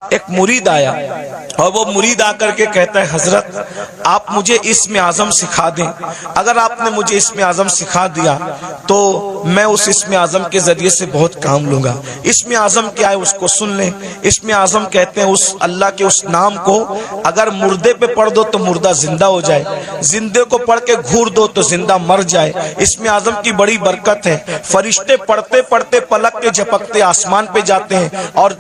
ایک مرید آیا اور وہ مرید آ کر کے کہتا ہے حضرت آپ مجھے اسم اعظم سکھا دیں، اگر آپ نے مجھے اسم اعظم سکھا دیا تو میں اس اسم اعظم کے ذریعے سے بہت کام لوں گا۔ اسم اعظم کیا ہے اس کو سن لیں۔ اسم اعظم کہتے ہیں اس اللہ کے اس نام کو اگر مردے پہ پڑھ دو تو مردہ زندہ ہو جائے، زندے کو پڑھ کے گھور دو تو زندہ مر جائے۔ اسم اعظم کی بڑی برکت ہے، فرشتے پڑھتے پڑھتے پلک کے جھپکتے آسمان پہ جاتے ہیں اور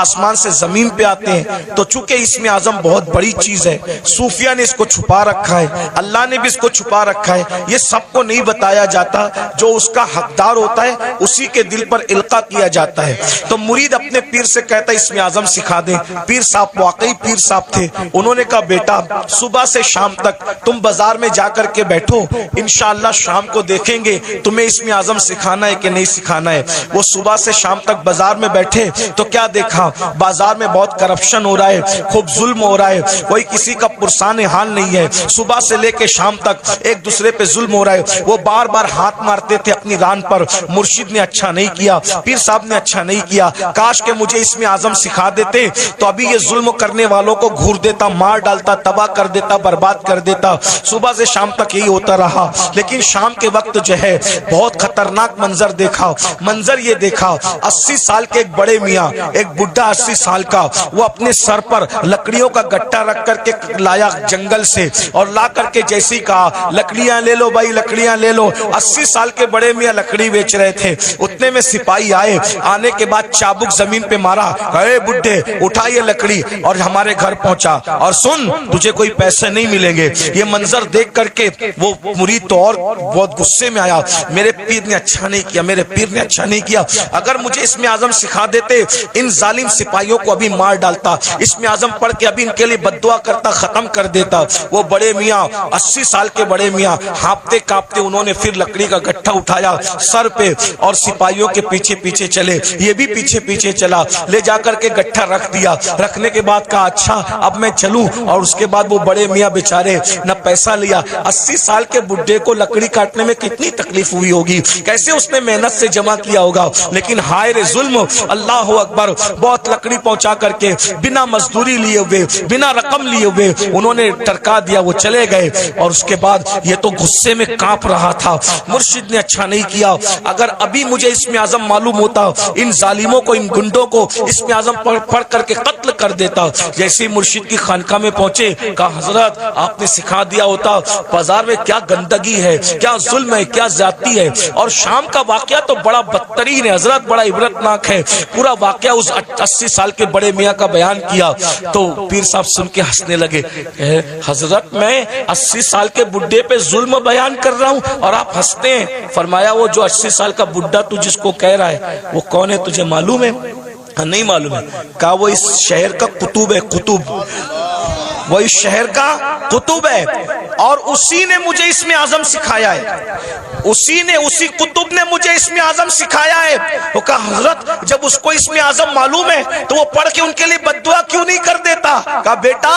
آسمان سے زمین پہ آتے ہیں۔ تو چونکہ اسم اعظم بہت بڑی چیز ہے، صوفیہ نے اس کو چھپا رکھا ہے، اللہ نے بھی اس کو چھپا رکھا ہے، یہ سب کو نہیں بتایا جاتا، جو اس کا حقدار ہوتا ہے اسی کے دل پر القاء کیا جاتا ہے۔ تو مرید اپنے پیر سے کہتا ہے اسم اعظم سکھا دیں۔ پیر صاحب واقعی پیر صاحب تھے، انہوں نے کہا بیٹا صبح سے شام تک تم بازار میں جا کر کے بیٹھو، انشاءاللہ شام کو دیکھیں گے تمہیں اسم اعظم سکھانا ہے کہ نہیں سکھانا ہے۔ وہ صبح سے شام تک بازار میں بیٹھے تو کیا دیکھا، بازار میں بہت کرپشن ہو رہا ہے، خوب ظلم ہو رہا ہے، کوئی کسی کا پرسان حال نہیں ہے، صبح سے لے کے شام تک ایک دوسرے پہ ظلم ہو رہا ہے۔ وہ بار بار ہاتھ مارتے تھے اپنی ران پر، مرشد نے اچھا نہیں کیا، پیر صاحب نے اچھا نہیں کیا، کاش کہ مجھے اسم اعظم سکھا دیتے تو ابھی یہ ظلم کرنے والوں کو گھور دیتا، مار ڈالتا، تباہ کر دیتا، برباد کر دیتا۔ صبح سے شام تک یہی ہوتا رہا، لیکن شام کے وقت جو ہے بہت خطرناک منظر دیکھا۔ منظر یہ دیکھا 80 سال کے ایک بڑے میاں، ایک بڈھا 80 سال کا، وہ اپنے سر پر لکڑیوں کا گٹا رکھ کر کے لایا جنگل سے، اور لا کر کے جیسی کہا لکڑیاں لے لو بھائی، لکڑیاں لے لو۔ 80 سال کے بڑے میاں لکڑی بیچ رہے تھے، اتنے میں سپاہی آئے، آنے کے بعد چابک زمین پہ مارا، اے بڈھے اٹھا یہ لکڑی اور ہمارے گھر پہنچا، اور سن تجھے کوئی پیسے نہیں ملیں گے۔ یہ منظر دیکھ کر کے وہ مرید تو اور بہت غصے میں آیا، میرے پیر نے اچھا نہیں کیا، میرے پیر نے اچھا نہیں کیا، اگر مجھے اسم اعظم سکھا دیتے ان ظالم سپاہیوں کو ابھی مار ڈالتا، اسم اعظم پڑھ کے ابھی ان کے لیے بد دعا کرتا، ختم کر دیتا۔ وہ بڑے میاں 80 سال کے بڑے میاں ہانپتے کانپتے انہوں نے پھر لکڑی کا گٹھا اٹھایا سر پہ اور سپاہیوں کے پیچھے پیچھے چلے، یہ بھی پیچھے پیچھے چلا، لے جا کر کے گٹھا رکھ دیا۔ رکھنے کے بعد کہا اچھا اب میں چلوں، اور اس کے بعد وہ بڑے میاں بیچارے نہ پیسہ لیا، 80 سال کے بڈھے کو لکڑی کاٹنے میں کتنی تکلیف ہوئی ہوگی، کیسے اس نے محنت سے جمع کیا ہوگا، لیکن ہائے رے ظلم، اللہ اکبر، بہت لکڑی پہنچا کر کے بنا مزدوری لیے ہوئے، بنا رقم لیے ہوئے انہوں نے ٹرکا دیا، وہ چلے گئے۔ اور اس کے بعد یہ تو غصے میں کانپ رہا تھا، مرشد نے اچھا نہیں کیا، اگر ابھی مجھے اسم اعظم معلوم ہوتا ان ظالموں کو، ان گنڈوں کو اسم اعظم پڑھ کر کے قتل کر دیتا۔ جیسے مرشد کی خانقاہ میں پہنچے کہا حضرت آپ نے سکھا دیا ہوتا، بازار میں کیا گندگی ہے، کیا ظلم ہے، کیا زیادتی ہے۔ اور شام کا واقعہ تو بڑا بدترین ہے حضرت، بڑا عبرتناک ہے، پورا واقعہ اس 80 سال کے بڑے میاں کا بیان کیا۔ تو پیر صاحب سن کے ہنسنے لگے، حضرت میں 80 سال کے بڈھے پہ ظلم بیان کر رہا ہوں اور آپ ہنستے ہیں۔ فرمایا وہ جو 80 سال کا بڈھا تو جس کو کہہ رہا ہے وہ کون ہے تجھے معلوم ہے؟ نہیں معلوم ہے۔ کہا وہ اس شہر کا قطب ہے، قطب، وہ اس شہر کا قطب ہے، اور اسی نے مجھے اسم اعظم سکھایا ہے، اسی قطب نے مجھے اسم اعظم سکھایا ہے۔ وہ کہا حضرت جب اس کو اسم اعظم معلوم ہے تو وہ پڑھ کے ان کے لیے بد دعا کیوں نہیں کر دیتا؟ کہا بیٹا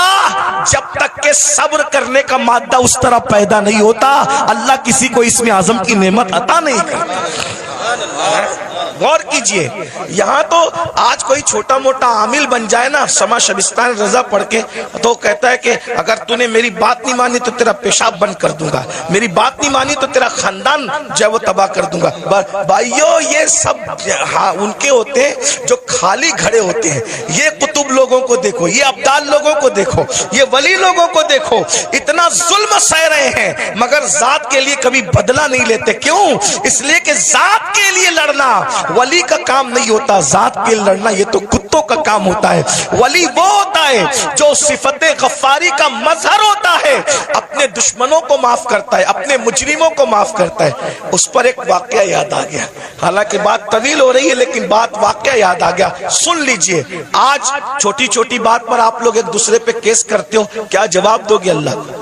جب تک کہ صبر کرنے کا مادہ اس طرح پیدا نہیں ہوتا اللہ کسی کو اسم اعظم کی نعمت عطا نہیں کرتا۔ غور کیجئے، یہاں تو آج کوئی چھوٹا موٹا عامل بن جائے نا سما شبستان رضا پڑھ کے تو کہتا ہے کہ اگر تو نے میری بات نہیں مانی تو تیرا پیشاب بند کر دوں گا، میری بات نہیں مانی تو تیرا خاندان جو ہے وہ تباہ کر دوں گا۔ بھائیو یہ سب ان کے ہوتے ہیں جو خالی گھڑے ہوتے ہیں۔ یہ قطب لوگوں کو دیکھو، یہ ابدال لوگوں کو دیکھو، یہ ولی لوگوں کو دیکھو، اتنا ظلم سہ رہے ہیں مگر ذات کے لیے کبھی بدلہ نہیں لیتے۔ کیوں؟ اس لیے کہ ذات کے لیے لڑنا ولی کا کام نہیں ہوتا، ذات کے لڑنا یہ تو کتوں کا کام ہوتا ہے۔ ولی وہ ہوتا ہے جو صفت غفاری کا مظہر ہوتا ہے، اپنے دشمنوں کو معاف کرتا ہے، اپنے مجرموں کو معاف کرتا ہے۔ اس پر ایک واقعہ یاد آ گیا، حالانکہ بات طویل ہو رہی ہے لیکن واقعہ یاد آ گیا، سن لیجئے۔ آج چھوٹی چھوٹی بات پر آپ لوگ ایک دوسرے پہ کیس کرتے ہو، کیا جواب دو گے اللہ کو؟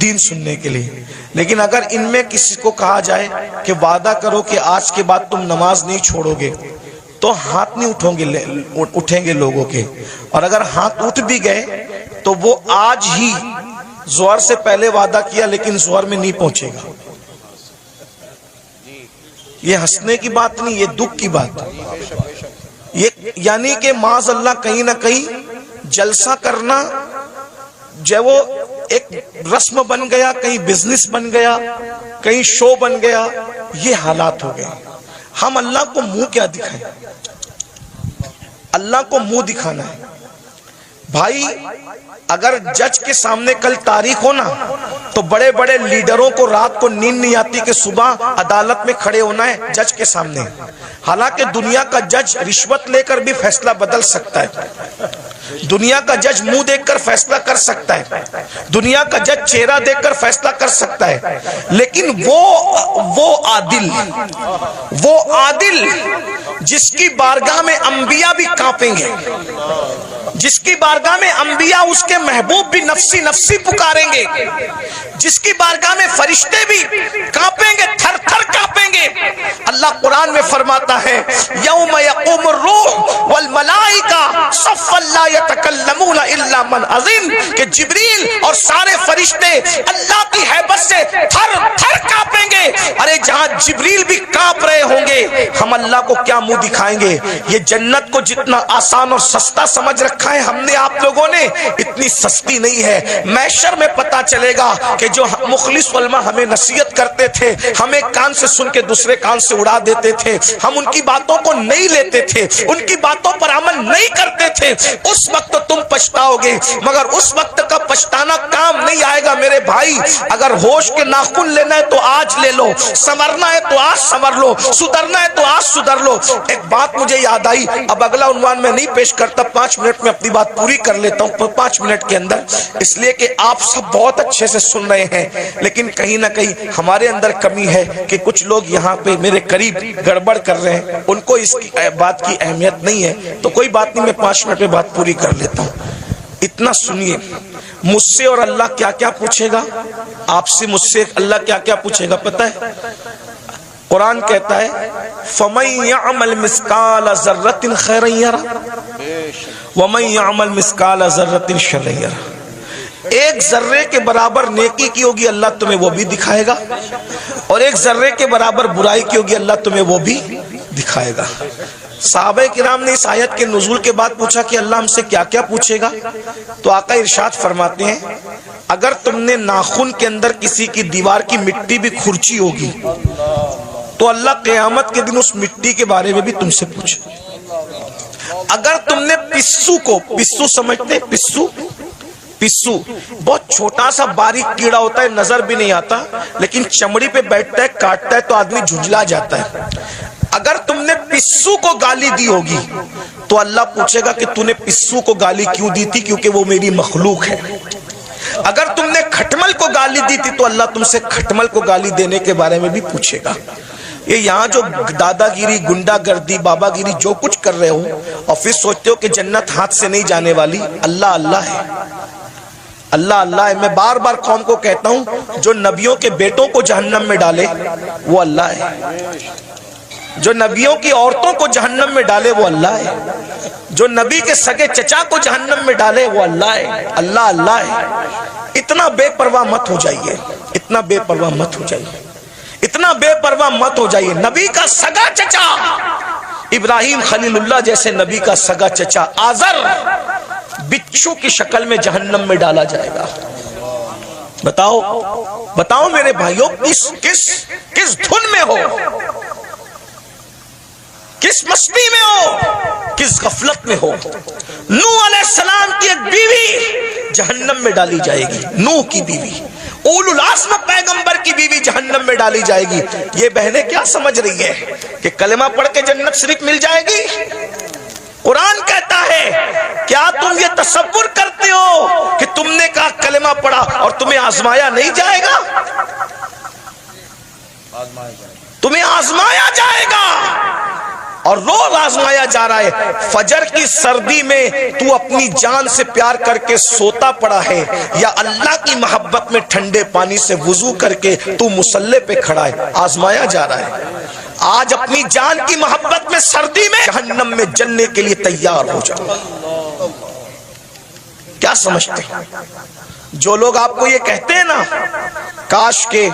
دین سننے کے لیے. لیکن اگر ان میں کسی کو کہا جائے کہ وعدہ کرو کہ آج کے بعد تم نماز نہیں چھوڑو گے, تو ہاتھ نہیں اٹھیں گے لوگوں کے. اور اگر ہاتھ اٹھ بھی گئے تو وہ آج ہی ظہر سے پہلے وعدہ کیا لیکن ظہر میں نہیں پہنچے گا. یہ ہنسنے کی بات نہیں, یہ دکھ کی بات. یہ یعنی کہ معاذ اللہ کہیں نہ کہیں جلسہ کرنا جو وہ ایک رسم بن گیا, کہیں بزنس بن گیا, کہیں شو بن گیا. یہ حالات ہو گئے. ہم اللہ کو منہ کیا دکھائیں؟ اللہ کو منہ دکھانا ہے بھائی. اگر جج کے سامنے کل تاریخ ہو نا تو بڑے بڑے لیڈروں کو رات کو نیند نہیں آتی کہ صبح عدالت میں کھڑے ہونا ہے جج کے سامنے. حالانکہ دنیا کا جج رشوت لے کر بھی فیصلہ بدل سکتا ہے, دنیا کا جج منہ دیکھ کر فیصلہ کر سکتا ہے, دنیا کا جج چہرہ دیکھ کر فیصلہ کر سکتا ہے. لیکن وہ عادل جس کی بارگاہ میں انبیاء بھی کانپیں گے, جس کی بارگاہ میں انبیاء اس کے محبوب بھی نفسی نفسی پکاریں گے, جس کی بارگاہ میں فرشتے بھی کانپیں گے, تھر تھر کانپیں گے. اللہ قرآن میں فرماتا ہے یوم یقوم الروح والملائکہ صفا لا یتکلمون الا من اذن, کہ جبریل اور سارے فرشتے اللہ کی ہیبت سے تھر تھر کانپیں گے. ارے جہاں جبریل بھی کانپ رہے ہوں گے ہم اللہ کو کیا منہ دکھائیں گے؟ یہ جنت کو جتنا آسان اور سستا سمجھ رکھا ہے ہم نے, آپ لوگوں نے, اتنی سستی نہیں ہے. محشر میں پتا چلے گا کہ جو مخلص علماء ہمیں نصیحت کرتے تھے, ہمیں کان سے سن کے دوسرے کان سے اڑا دیتے تھے, ہم ان کی باتوں کو نہیں لیتے تھے, ان کی باتوں پر عمل نہیں کرتے تھے, اس وقت تم پچھتاؤ گے. مگر اس وقت کا پچھتانا کام نہیں آئے گا میرے بھائی. اگر ہوش کے ناخن لینا ہے تو آج لے لو, سنورنا ہے تو آج سنور لو, سدھرنا ہے تو آج سدھر لو. ایک بات مجھے یاد آئی, اب اگلا عنوان میں نہیں پیش کرتا, 5 منٹ میں اپنی بات پوری کر لیتا ہوں 5 منٹ کے اندر, اس لیے کہ آپ سب بہت اچھے سے سن رہے ہیں. لیکن کہیں نہ کہیں ہمارے اندر کمی ہے کہ کچھ لوگ یہاں پہ میرے قریب گڑبڑ کر رہے ہیں, ان کو اس کی بات کی اہمیت نہیں ہے. تو کوئی بات نہیں, میں 5 منٹ میں بات پوری کر لیتا ہوں. اتنا سنیے, مجھ سے اور اللہ کیا کیا پوچھے گا, آپ سے مجھ سے اللہ کیا کیا پوچھے گا پتہ ہے؟ قرآن کہتا ہے فَمَن يَعْمَلْ مِثْقَالَ ذَرَّةٍ خَيْرًا يَرَهُ وَمَن يَعْمَلْ مِثْقَالَ ذَرَّةٍ شَرًّا يَرَهُ. ایک ذرے کے برابر نیکی کی ہوگی اللہ تمہیں وہ بھی دکھائے گا, اور ایک ذرے کے برابر برائی کی ہوگی اللہ تمہیں وہ بھی دکھائے گا. صحابہ کرام نے اس آیت کے نزول کے بعد پوچھا کہ اللہ ہم سے کیا کیا پوچھے گا؟ تو آقا ارشاد فرماتے ہیں اگر تم نے ناخن کے اندر کسی کی دیوار کی مٹی بھی کھرچی ہوگی تو اللہ قیامت کے دن اس مٹی کے بارے میں بھی تم سے پوچھے. اگر تم نے پسو سمجھتے, پسو بہت چھوٹا سا باریک کیڑا ہوتا ہے, نظر بھی نہیں آتا, لیکن چمڑی پہ بیٹھتا ہے, کاٹتا ہے تو آدمی جھنجلا جاتا ہے. اگر تم نے پسو کو گالی دی ہوگی تو اللہ پوچھے گا کہ تو نے پسو کو گالی کیوں دی تھی, کیونکہ وہ میری مخلوق ہے. اگر تم نے کھٹمل کو گالی دی تھی تو اللہ تم سے کھٹمل کو گالی دینے کے بارے میں بھی پوچھے گا. یہ یہاں جو دادا گیری, گنڈا گردی, بابا گیری جو کچھ کر رہے ہو اور پھر سوچتے ہو کہ جنت ہاتھ سے نہیں جانے والی, اللہ اللہ ہے, اللہ اللہ ہے. میں بار بار قوم کو کہتا ہوں جو نبیوں کے بیٹوں کو جہنم میں ڈالے وہ اللہ ہے, جو نبیوں کی عورتوں کو جہنم میں ڈالے وہ اللہ ہے, جو نبی کے سگے چچا کو جہنم میں ڈالے وہ اللہ ہے. اللہ اللہ ہے. اتنا بے پرواہ مت ہو جائیے, اتنا بے پرواہ مت ہو جائیے, اتنا بے پرواہ مت ہو جائیے. نبی کا سگا چچا ابراہیم خلیل اللہ جیسے نبی کا سگا چچا آزر بچھو کی شکل میں جہنم میں ڈالا جائے گا. بتاؤ میرے بھائیوں, کس دھن میں ہو, کس مستی میں ہو, کس غفلت میں ہو؟ نوح علیہ السلام کی ایک بیوی جہنم میں ڈالی جائے گی, نوح کی بیوی, اولو العزم پیغمبر کی بیوی جہنم میں ڈالی جائے گی. یہ بہنیں کیا سمجھ رہی ہے کہ کلمہ پڑھ کے جنت شریف مل جائے گی؟ قرآن کہتا ہے کیا تم یہ تصور کرتے ہو کہ تم نے کہا کلمہ پڑھا اور تمہیں آزمایا نہیں جائے گا؟ تمہیں آزمایا جائے گا. اور روز آزمایا جا رہا ہے. فجر کی سردی میں تو اپنی جان سے پیار کر کے سوتا پڑا ہے یا اللہ کی محبت میں ٹھنڈے پانی سے وضو کر کے تو مصلی پہ کھڑا ہے. آزمایا جا رہا ہے. آج اپنی جان کی محبت میں سردی میں جہنم میں جلنے کے لیے تیار ہو جاؤ. کیا سمجھتے ہیں؟ جو لوگ آپ کو یہ کہتے ہیں نا کاش کہ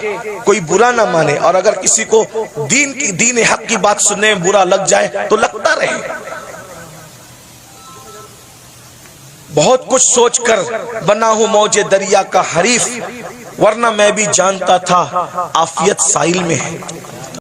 کوئی برا نہ مانے، اور اگر کسی کو دین حق کی بات سننے میں برا لگ جائے تو لگتا رہے. بہت کچھ سوچ کر بنا ہوں موج دریا کا حریف، ورنہ میں بھی جانتا تھا عافیت ساحل میں ہے.